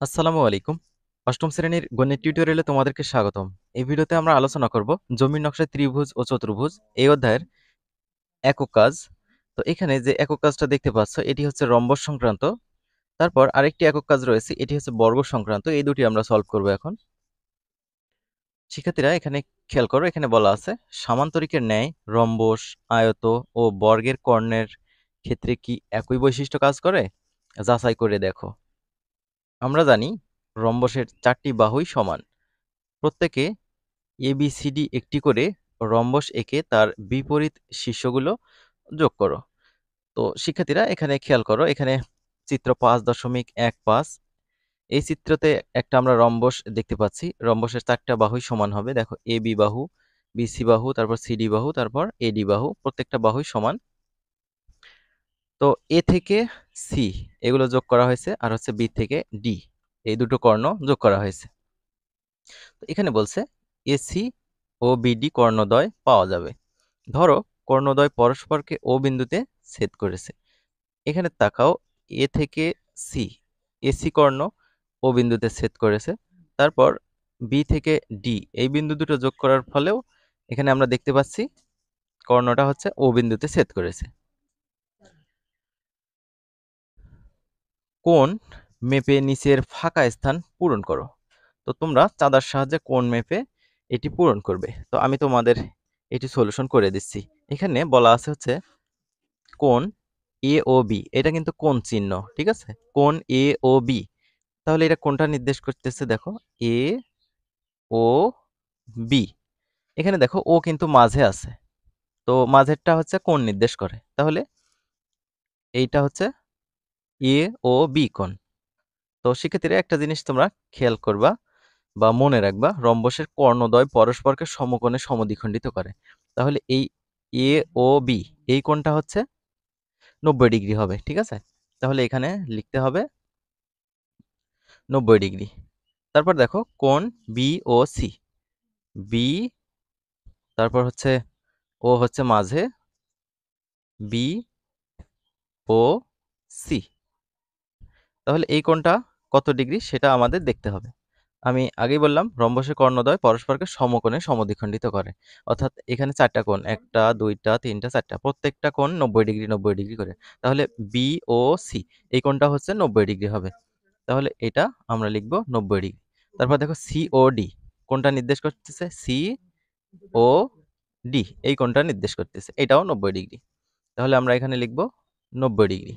আসসালামু আলাইকুম। অষ্টম শ্রেণীর গণিত টিউটোরিয়ালে তোমাদেরকে স্বাগতম। এই ভিডিওতে আমরা আলোচনা করব জমির নকশায় ত্রিভুজ ও চতুর্ভুজ এই অধ্যায়ের একক কাজ। তো এখানে যে একক কাজটা দেখতে পাচ্ছ এটি হচ্ছে রম্বস সংক্রান্ত। তারপর আরেকটি একক কাজ রয়েছে, এটি হচ্ছে বর্গ সংক্রান্ত। এই দুটি আমরা সলভ করব এখন। শিক্ষার্থীরা এখানে খেয়াল করো, এখানে বলা আছে সামান্তরিকের ন্যায় রম্বস, আয়ত ও বর্গের কর্ণের ক্ষেত্রে কি একই বৈশিষ্ট্য কাজ করে? যাচাই করে দেখো। আমরা জানি রম্বসের 4টি বাহুই সমান। প্রত্যেকে এবিসিডি একটি করে রম্বস এঁকে তার বিপরীত শীর্ষগুলো যোগ করো। তো শিক্ষার্থীরা এখানে খেয়াল করো, এখানে চিত্র 5.15 এই চিত্রতে একটা আমরা রম্বস দেখতে পাচ্ছি। রম্বসের 4টা বাহুই সমান হবে। দেখো এ বি বাহু, বিসি বাহু, তারপর সিডি বাহু, তারপর এডি বাহু, প্রত্যেকটা বাহুই সমান। তো এ থেকে সি এগুলো যোগ করা হয়েছে, আর হচ্ছে বি থেকে ডি এই দুটো কর্ণ যোগ করা হয়েছে। তো এখানে বলছে এসি ও বিডি কর্ণদ্বয় পাওয়া যাবে। ধরো কর্ণদ্বয় পরস্পরকে ও বিন্দুতে ছেদ করেছে। এখানে তাকাও, এ থেকে সি, এসি কর্ণ ও বিন্দুতে ছেদ করেছে। তারপর বি থেকে ডি এই বিন্দু দুটো যোগ করার ফলেও এখানে আমরা দেখতে পাচ্ছি কর্ণটা হচ্ছে ও বিন্দুতে ছেদ করেছে। কোণ মেপে নিচের ফাঁকা স্থান পূরণ করো। তো তোমরা চাঁদার সাহায্যে কোণ মেপে এটি পূরণ করবে। তো আমি তোমাদের এটি সলিউশন করে দিচ্ছি। এখানে বলা আছে হচ্ছে কোণ এ ও বি, এটা কিন্তু কোণ চিহ্ন, ঠিক আছে? কোণ এ ও বি, তাহলে এটা কোনটা নির্দেশ করতেছে? দেখো এ ও বি, এখানে দেখো ও কিন্তু মাঝে আছে, তো মাঝেরটা হচ্ছে কোণ নির্দেশ করে। তাহলে এইটা হচ্ছে এ ও বি কোণ। তো শিক্ষার্থীরা একটা জিনিস তোমরা খেয়াল করবা বা মনে রাখবা, রম্বসের কর্ণদ্বয় পরস্পরকে সমকোণে সমদ্বিখণ্ডিত করে। তাহলে এই এ ও বি এই কোণটা হচ্ছে 90 ডিগ্রি হবে, ঠিক আছে? তাহলে এখানে লিখতে হবে 90 ডিগ্রি। তারপর দেখো কোণ বি ও সি, বি তারপর হচ্ছে ও হচ্ছে মাঝে, বি ও সি, তাহলে এই কোণটা কত ডিগ্রি সেটা আমাদের দেখতে হবে। আমি আগেই বললাম রম্বসের কর্ণদ্বয় পরস্পরকে সমকোণে সমদ্বিখণ্ডিত করে। অর্থাৎ এখানে 4টা কোণ, 1টা 2টা 3টা 4টা, প্রত্যেকটা কোণ 90 ডিগ্রি 90 ডিগ্রি করে। তাহলে বি ও সি এই কোণটা হচ্ছে 90 ডিগ্রি হবে। তাহলে এটা আমরা লিখব 90 ডিগ্রি। তারপর দেখো সি ও ডি কোণটা নির্দেশ করতেছে, সি ও ডি এই কোণটা নির্দেশ করতেছে, এটাও 90 ডিগ্রি। তাহলে আমরা এখানে লিখব 90 ডিগ্রি।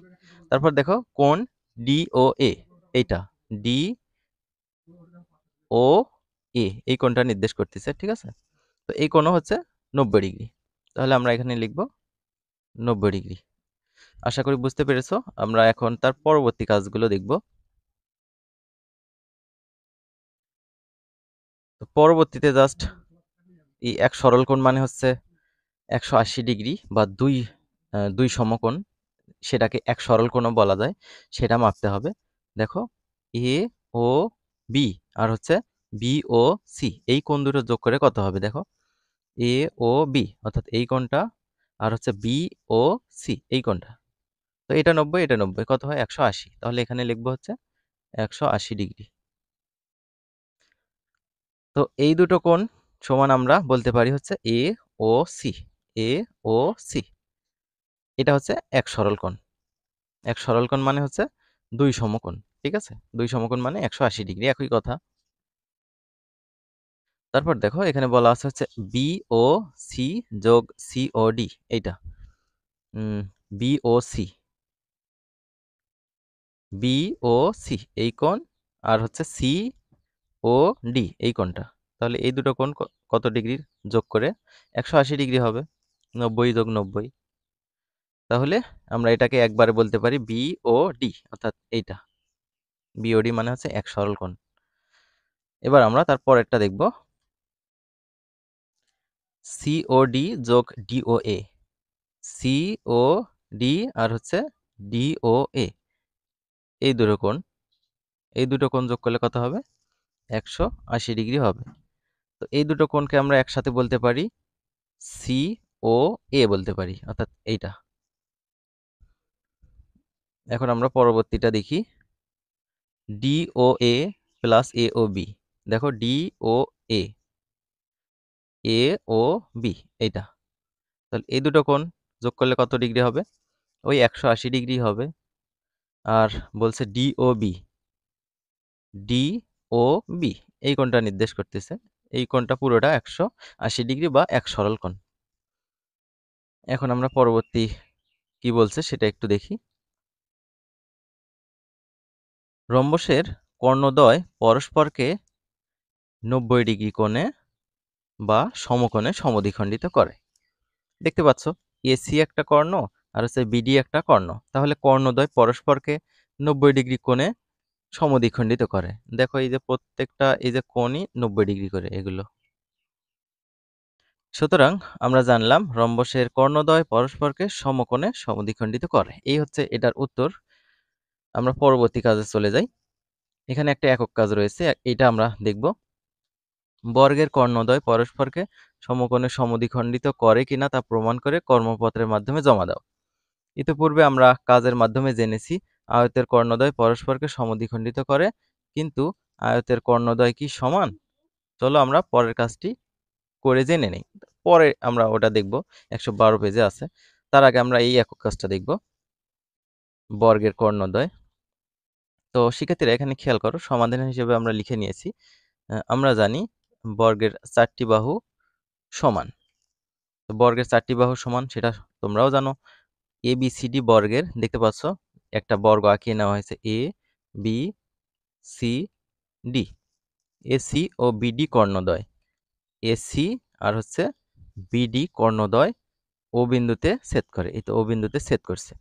তারপর দেখো কোণ ডি ও এ, এইটা ডি ও এ এই কোণটা নির্দেশ করতেছে, ঠিক আছে? তো এই কোণও হচ্ছে 90 ডিগ্রি। তাহলে আমরা এখানে লিখব 90 ডিগ্রি। আশা করি বুঝতে পেরেছো। আমরা এখন তার পরবর্তী কাজগুলো দেখব। তো পরবর্তীতে জাস্ট এই এক সরল কোণ মানে হচ্ছে 180 ডিগ্রি বা দুই সমকোণ, সেটাকে এক সরল কোণও বলা যায়, সেটা মাপতে হবে। দেখো এ ও বি আর হচ্ছে বি ও সি এই কোণ দুটো যোগ করে কত হবে? দেখো এ ও বি অর্থাৎ এই কোণটা, আর হচ্ছে বি ও সি এই কোণটা। তো এটা 90 এটা 90 কত হয়? 180। তাহলে এখানে লিখবো হচ্ছে 180 ডিগ্রি। তো এই দুটো কোণ সমান আমরা বলতে পারি হচ্ছে এ ও সি, এ ও সি। এটা হচ্ছে এক সরল কোণ। এক সরল কোণ মানে হচ্ছে দুই সমকোণ, ঠিক আছে? দুই সমকোণ মানে 180 ডিগ্রি, একই কথা। তারপর দেখো এখানে বলা আছে হচ্ছে বি ও সি যোগ সি ও ডি, এইটা বি ও সি, বি ও সি এই কোণ, আর হচ্ছে সি ও ডি এই কোণটা। তাহলে এই দুটো কোণ কত ডিগ্রির যোগ করে 180 ডিগ্রি হবে। 90 যোগ 90, তাহলে আমরা এটাকে একবারে বলতে পারি বি ও ডি, অর্থাৎ এইটা বি ও ডি মানে হচ্ছে এক সরল কোণ। এবার আমরা তার পরেরটা দেখব, সি ও ডি যোগ ডি ও এ, সি ও ডি আর হচ্ছে ডি ও এ এই দুটো কোণ, এই দুটো কোণ যোগ করলে কত হবে? 180 ডিগ্রি হবে। তো এই দুটো কোণকে আমরা একসাথে বলতে পারি সি ও এ বলতে পারি, অর্থাৎ এইটা। এখন আমরা পরবর্তীটা দেখি। DOA plus AOB। দেখো DOA AOB এইটা, তাহলে এই দুটো কোণ যোগ করলে কত ডিগ্রি হবে? ওই 180 ডিগ্রি হবে। আর বলছে DOB DOB এই কোণটা নির্দেশ করতেছে, এই কোণটা পুরোটা 180 ডিগ্রি বা এক সরল কোণ। এখন আমরা পরবর্তী কি বলছে সেটা একটু দেখি। রম্বসের কর্ণদ্বয় পরস্পরকে 90 ডিগ্রি কোণে বা সমকোণে সমদ্বিখণ্ডিত করে। দেখতে পাচ্ছ AC একটা কর্ণ আর হচ্ছে BD একটা কর্ণ, তাহলে কর্ণদ্বয় পরস্পরকে 90 ডিগ্রি কোণে সমদ্বিখণ্ডিত করে। দেখো এই যে প্রত্যেকটা এই যে কোণই 90 ডিগ্রি করে এগুলো। সুতরাং আমরা জানলাম রম্বসের কর্ণদ্বয় পরস্পরকে সমকোণে সমদ্বিখণ্ডিত করে। এই হচ্ছে এটার উত্তর। আমরা পরবর্তী কাজে চলে যাই। এখানে একটা একক কাজ রয়েছে, এটা আমরা দেখব। বর্গের কর্ণদ্বয় পরস্পরকে সমকোণে সমদ্বিখণ্ডিত করে কিনা তা প্রমাণ করে কর্মপত্রের মাধ্যমে জমা দাও। ইতিপূর্বে আমরা কাজের মাধ্যমে জেনেছি আয়তের কর্ণদ্বয় পরস্পরকে সমদ্বিখণ্ডিত করে, কিন্তু আয়তের কর্ণদ্বয় কি সমান? চলো আমরা পরের কাজটি করে জেনে নেই, পরে আমরা ওটা দেখব, 112 পেজে আছে। তার আগে আমরা এই একক কাজটা দেখব, বর্গের কর্ণদ্বয়। তো শিক্ষার্থীরা এখানে খেয়াল করো, সমাধান হিসেবে আমরা লিখে নিয়েছি। আমরা জানি বর্গের 4টি বাহু সমান। তো বর্গের 4টি বাহু সমান সেটা তোমরাও জানো। ABCD বর্গের দেখতে পাচ্ছ একটা বর্গ আঁকিয়ে নেওয়া হয়েছে, ABCD। AC ও BD কর্ণদ্বয়, AC আর হচ্ছে BD কর্ণদ্বয় ও বিন্দুতে ছেদ করে, এই তো ও বিন্দুতে ছেদ করছে।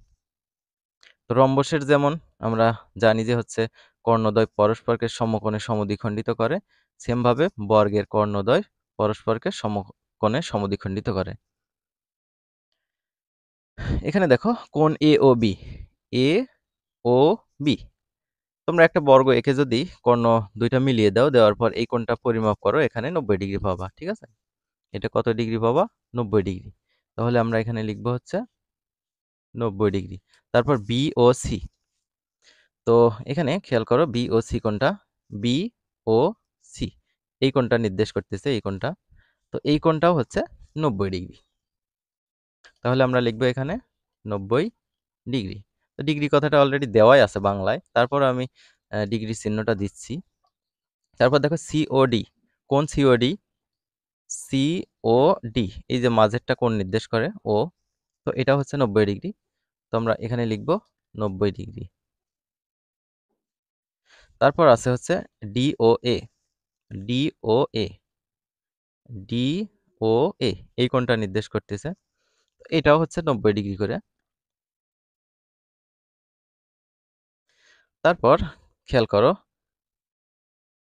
তো রম্বসের যেমন আমরা জানি যে হচ্ছে কর্ণদ্বয় পরস্পরকে সমকোণে সমদ্বিখণ্ডিত করে, সেমভাবে বর্গের কর্ণদ্বয় পরস্পরকে সমকোণে সমদ্বিখণ্ডিত করে। এখানে দেখো কোণ AOB, AOB তোমরা একটা বর্গ এঁকে যদি কর্ণ দুইটা মিলিয়ে দাও, দেওয়ার পর এই কোণটা পরিমাপ করো, এখানে 90 ডিগ্রি পাবা। ঠিক আছে, এটা কত ডিগ্রি পাবা? 90 ডিগ্রি। তাহলে আমরা এখানে লিখবো হচ্ছে 90 ডিগ্রি। তারপর BOC, তো এখানে খেয়াল করো BOC কোণটা, BOC এই কোণটা নির্দেশ করতেছে, এই কোণটা। তো এই কোণটাও হচ্ছে 90 ডিগ্রি। তাহলে আমরা লিখবো এখানে 90 ডিগ্রি। তো ডিগ্রি কথাটা অলরেডি দেওয়াই আছে বাংলায়, তারপর আমি ডিগ্রি চিহ্নটা দিচ্ছি। তারপর দেখো COD, কোণ COD, COD এই যে মাঝেরটা কোণ নির্দেশ করে ও, তো এটা হচ্ছে 90 ডিগ্রি। তো আমরা এখানে লিখবো 90 ডিগ্রি। তারপর আছে হচ্ছে DOA, DOA, DOA এই কোণটা নির্দেশ করতেছে, এটাও হচ্ছে 90 ডিগ্রি করে। তারপর খেয়াল করো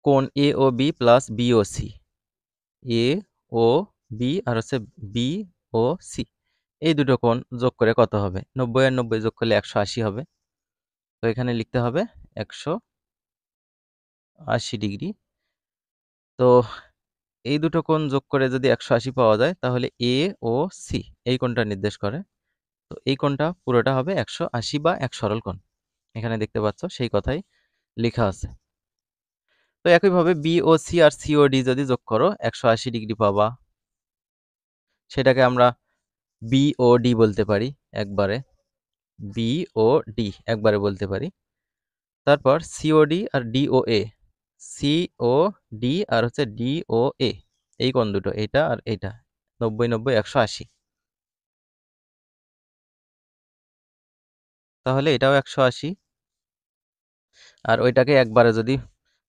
কোণ AOB প্লাস BOC, AOB আর হচ্ছে BOC এই দুটো কোণ যোগ করে কত হবে? 90 আর 90 যোগ করলে 180 হবে। তো এখানে লিখতে হবে 180 ডিগ্রি। তো এই দুটো কোণ যোগ করে যদি 180 পাওয়া যায়, তাহলে AOC এই কোণটা নির্দেশ করে। তো এই কোণটা পুরোটা হবে 180 বা এক সরল কোণ। এখানে দেখতে পাচ্ছ সেই কথাই লেখা আছে। তো একইভাবে BOC আর COD যদি যোগ করো 180 ডিগ্রি পাবা, সেটাকে আমরা BOD বলতে পারি একবারে, BOD একবারে বলতে পারি। তারপর COD আর DOA, COD আর হচ্ছে DOA এই কোণ দুটো, এটা আর এটা 90 90 180, তাহলে এটাও 180। আর ওইটাকে একবারে যদি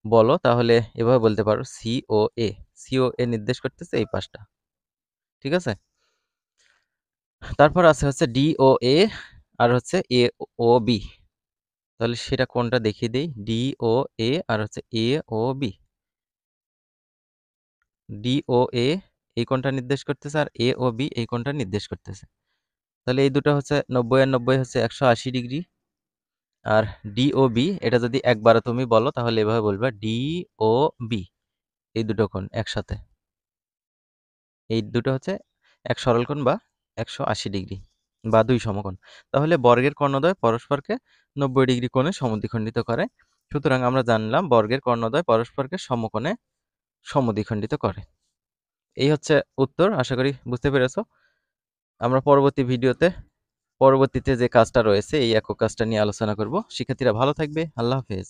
বলো তাহলে এভাবে বলতে পারো COA, COA নির্দেশ করতেছে এই পাশটা। ঠিক আছে, তারপর আছে হচ্ছে DOA আর হচ্ছে AOB, তাহলে সেটা কোনটা দেখিয়ে দেই। DOA আর হচ্ছে AOB, DOA এই কোণটা নির্দেশ করতেছে আর AOB এই কোণটা নির্দেশ করতেছে। তাহলে এই দুটো হচ্ছে 90 আর 90 হচ্ছে 180 ডিগ্রি। আর DOB এটা যদি একবারে তুমি বলো তাহলে এভাবে বলবে DOB, এই দুটো কোণ একসাথে, এই দুটো হচ্ছে এক সরল কোণ বা 180 ডিগ্রি বা দুই সমকোণ। তাহলে বর্গের কর্ণদ্বয় পরস্পরকে 90 ডিগ্রি কোণে সমদ্বিখণ্ডিত করে। সুতরাং আমরা জানলাম বর্গের কর্ণদ্বয় পরস্পরকে সমকোণে সমদ্বিখণ্ডিত করে। এই হচ্ছে উত্তর। আশা করি বুঝতে পেরেছো। আমরা পরবর্তীতে যে কাজটা রয়েছে এই একক কাজটা নিয়ে আলোচনা করব। শিক্ষার্থীরা ভালো থাকবে। আল্লাহ হাফেজ।